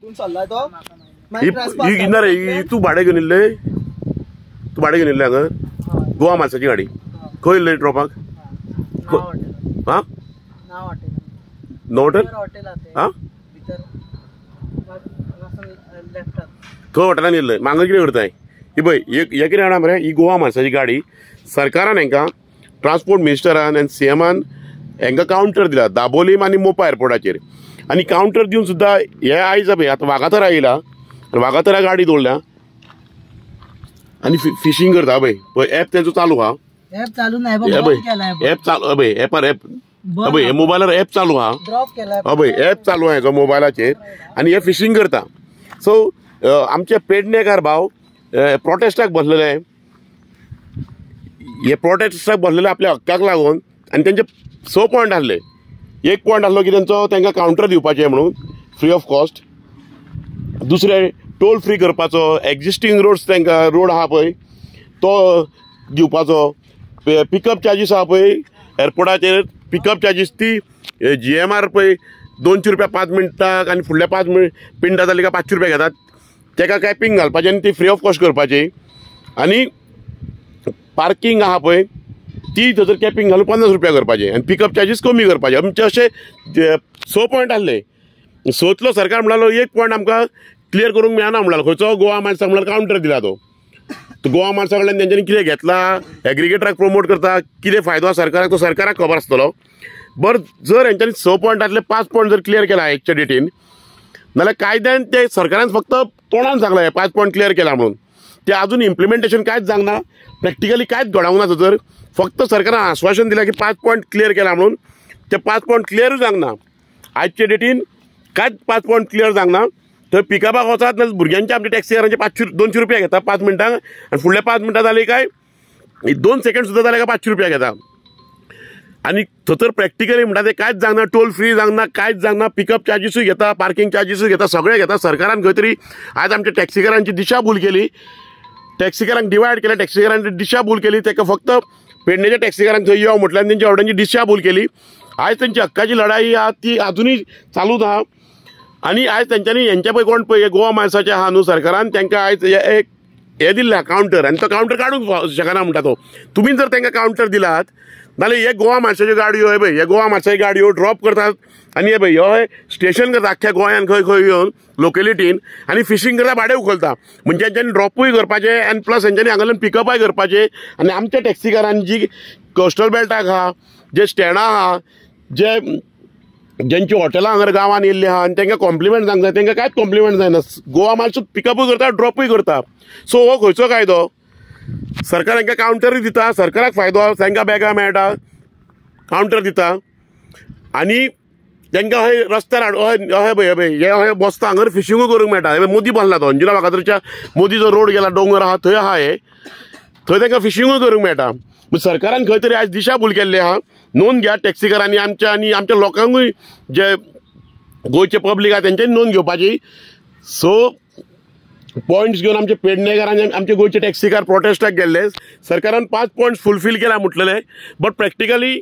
तू भाडे घेवन येयल्ले हांगा गोवा मार्साची गाडी खंय येयल्ले ड्रॉपाक हा हॉटेल हा थंय हॉटेलान येयल्ले हांगा कितें करताय ही पळय हे कितें जाणा मरे ही गोवा मार्साची गाडी सरकारान हांकां ट्रान्सपोर्ट मिनिस्टरान आनी सीएमान हांकां कावंटर दिला दाबोलीम आनी मोपा एअरपोर्टाचेर आनी कावंटर दिवन सुद्दां हे आयज पळय आतां वागातरा येयला वागातरा गाडी दवरल्या आनी फिशींग करता पळय एप तेंचो चालू आहा एप चालू नाही एप चालू पळय एपार एप पळय हे मोबायलार एप चालू आहा पळय एप चालू आहा हेजो मोबायलाचेर आनी हे फिशींग करता सो आमचे पेडणेकार भाव प्रोटेस्टाक बसलेले हे प्रोटेस्टाक बसलेले आपल्या हक्काक लागून आनी तेंचे 6 पॉयंट आसले एक पॉयंट आसलो की तेंचो तांकां कावंटर दिवपाचें म्हणून फ्री ऑफ कॉस्ट दुसरे टोल फ्री करपाचो एक्झिस्टींग रोड्स तांकां रोड आहा पळय तो दिवपाचो पिकअप चार्जीस आहा पळय एअरपोर्टाचेर पिकअप चार्जीस ती GMR पळय 200 रुपया 5 मिनटाक आनी फुडल्या 5 मिनटां जाली काय 500 रुपया घेतात तेका कॅपिंग घालपाचें आनी ती फ्री ऑफ कॉस्ट करपाची आनी पार्किंग आहा पळय ती थंयसर कॅपिंग घालून 50 रुपया करपाचें आनी पिकअप चार्जीस कमी करपाचे आमचे अशे 6 पॉयंट आसले सोतलो सरकार म्हणलो एक पॉयंट आमकां क्लियर करूंक मेळना म्हणलो खंयचो गोवा मार्साक म्हणल्यार कावंटर दिला तो गोवा मार्सा कडल्यान तेंच्यांनी कितें घेतला एग्रिगेटराक प्रमोट करता कितें फायदो आहा सरकाराक तो सरकाराक खबर आसतलो बरं जर हेंच्यांनी 6 पॉयंटांतले 5 पॉयंट जर क्लियर केला आजच्या डेटीन नाल्यार कायद्यान ते सरकारान फक्त तोंडान सांगला हे 5 पॉयंट क्लियर केला म्हणून ते अजून इम्प्लिमेंटेशन कांयच जावना प्रॅक्टिकली कांयच घडोवंक ना थंयसर फक्त सरकारान आश्वासन दिलां की 5 पॉयंट क्लियर केला म्हणून ते 5 पॉयंट क्लियरूच जावंक ना आजचे डेटीन कांयच 5 पॉयंट क्लियर जावंक ना थंय पिकअपाक वचात नाल्यार भुरग्यांचे आमच्या टॅक्सीकारांचे 200 रुपया घेता 5 मिनटांक आनी फुडले 5 मिनटां जाली काय 2 सेकंड सुद्दां जाले काय 500 रुपया घेता आनी थंयसर प्रॅक्टिकली म्हणटा ते कांयच जावंक ना टोल फ्री जावंक ना कांयच जावंक ना पिकअप चार्जीसूय घेता पार्किंग चार्जीसूय घेता सगळे घेता सरकारान खंय तरी आज आमच्या टॅक्सीकारांची दिशाभूल केली टॅक्सीकारांक डिवायड केल्या टॅक्सीकारांची दिशाभूल केली ताका फक्त पेडणेच्या टॅक्सीकारांक थंय यो म्हटल्यार तेंची ऑर्डरांची दिशाभूल केली आयज तेंची हक्काची लढाई आहा ती अजुनूय चालूच आहा आनी आयज तेंच्यांनी हेंचे पळय कोण पळय गोवा मार्साचे आहा न्हू सरकारान तांकां आयज एक हे दिल्लें कावंटर आनी तो कावंटर काडूंक शकना म्हणटा तो तुमी जर तांकां कावंटर दिलात नाल्यार हे गोवा मार्साच्यो गाडयो हे पळय हे गोवा मार्साच्यो गाडयो ड्रॉप करतात आनी हे पळय हे स्टेशन करता आख्ख्या गोंयान खंय खंय येवन लोकेलिटीन आनी फिशींग करता भाडें उखलता म्हणजे तेंच्यांनी ड्रॉपूय करपाचें आनी प्लस तेंच्यांनी हांगाल्यान पिकअपाय करपाचें आनी आमच्या टॅक्सीकारांनी जी कोस्टल बेल्टाक आहा जे स्टँडां आहा जे ज्यांची हॉटेलां हांगा गांवांन येयल्लीं आहा आनी तांकां कॉम्प्लिमेंट जावंक जाय तांकां कांयच कॉम्प्लिमेंट जायना गोवा मार्सूच पिकअपूय करता ड्रॉपूय करता सो हो खंयचो कायदो सरकार हांकां कावंटरूय दिता सरकाराक फायदो तांकां बॅगां मेळटा कावंटर दिता आनी तांकां हय रस्त्यार अहे पळय हे बसता हांगर फिशींगूय करूंक मेळटा हे मोदी बांदला तो अंजुना वागातोरच्या मोदीचो रोड गेला दोंगर आहा थंय आहा हे थंय तांकां फिशींगूय करूंक मेळटा सरकारान खंय तरी आयज दिशाभूल केल्ली आहा नोंद घ्या टॅक्सीकारांनी आनी आमच्या लोकांकूय जे गोंयचे पब्लीक आहा तेंच्यांनी नोंद घेवपाची सो पॉयंट्स घेवन आमचे पेडणेकारांनी आमचे गोंयचे टॅक्सीकार प्रोटेस्टाक गेल्ले सरकारान 5 पॉयंट्स फुलफील केला म्हटलेले बट प्रॅक्टिकली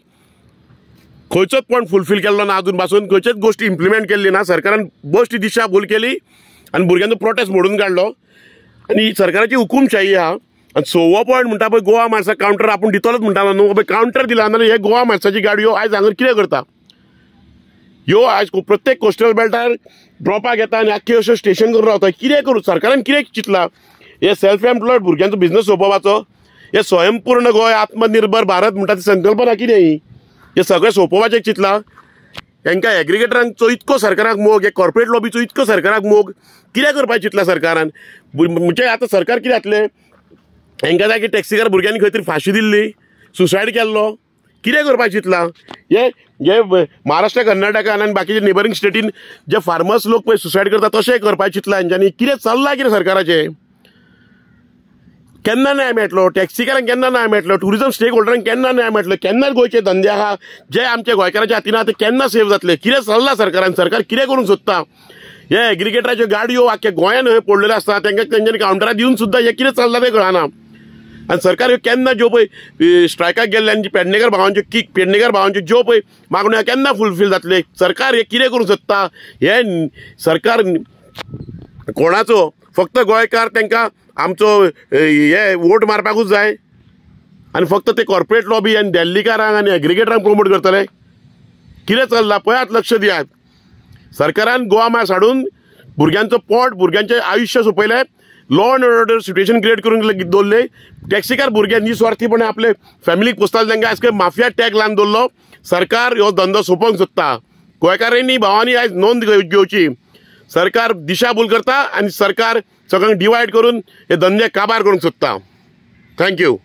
खंयचोच पॉयंट फुलफील केल्लो ना अजून पासून खंयच्याच गोष्टी इम्प्लिमेंट केल्ली ना सरकारान बेश्टी दिशाभूल केली आनी भुरग्यांचो प्रोटेस्ट मोडून काडलो आनी सरकाराची हुकूमशाही आहा आनी 6वो पॉयंट म्हणटा पळय गोवा मार्साक कावंटर आपूण दितलोच म्हणटालो न्हू पळय कावंटर दिला नाल्यार हे गोवा मार्साची गाडयो आयज हांगर कितें करता ह्यो आयज प्रत्येक कोस्टल बेल्टार ड्रॉपाक येता आनी आख्खे अशें स्टेशन करून रावता कितें करूं सरकारान कितें चिंतलां हे सेल्फ एम्प्लॉयड भुरग्यांचो बिझनस सोंपोवपाचो हे स्वयंपूर्ण गोंय आत्मनिर्भर भारत म्हणटा ती संकल्पना कितें ही हे सगळें सोंपोवपाचें चिंतलां तांकां एग्रिगेटरांचो इतको सरकाराक मोग हे कॉर्पोरेट लॉबीचो इतको सरकाराक मोग कितें करपाचें चिंतलां सरकारान म्हणजे आतां सरकार कितें जातलें हांकां जाय की टॅक्सीकार भुरग्यांनी खंय तरी फाशी दिल्ली सुसायड केल्लो कितें करपाचें चिंतलां हे महाराष्ट्र कर्नाटकान आनी बाकीच्या नेबरींग स्टेटीन जे फार्मर्स लोक पळय सुसायड करता तशें करपाचें चिंतलां हेंच्यांनी कितें चल्लां कितें सरकाराचें केन्ना न्याय मेळटलो टॅक्सीकारांक केन्ना न्याय मेळटलो टुरिजम स्टेक होल्डरांक केन्ना न्याय मेळटलो केन्ना गोंयचे धंदे आहा जे आमच्या गोंयकारांच्या हातीन आहा ते केन्ना सेव जातले कितें चल्लां सरकारान सरकार कितें करूंक सोदता हे एग्रिगेटराच्यो गाडयो आख्ख्या गोंयान पडलेल्यो आसता तांकां तेंच्यांनी कावंटरां दिवन सुद्दां हे कितें चल्लां तें कळना आनी सरकार ह्यो केन्ना ज्यो पळय स्ट्रायकाक गेल्ल्यांची पेडणेकर भावांच्यो ज्यो पळय मागण्यो केन्ना फुलफील जातले सरकार हे कितें करूंक सोदता हे सरकार कोणाचो फक्त गोंयकार तांकां आमचो हे वोट मारपाकूच जाय आनी फक्त ते कॉर्पोरेट लॉबी आनी दिल्लीकारांक आनी एग्रिगेटरांक प्रमोट करतले? कितें चल्लां पळयात, लक्ष दियात. सरकारान गोवा मास हाडून भुरग्यांचो पोट, भुरग्यांचें आयुश्य सोंपयलें. Law and order situation create करून दवरले. टॅक्सीकार भुरगे निस्वार्थीपणे आपले फॅमिलीक पोसताले, तांकां आयज माफिया टॅग लावन दवरलो. सरकार हो धंदो सोंपोवंक सोदता. गोंयकारांनी भावांनी आयज नोंद घेवची. सरकार दिशाभूल करता आनी सरकार सगळ्यांक डिवायड करून हे धंदे काबार करूंक सोदता. थँक्यू.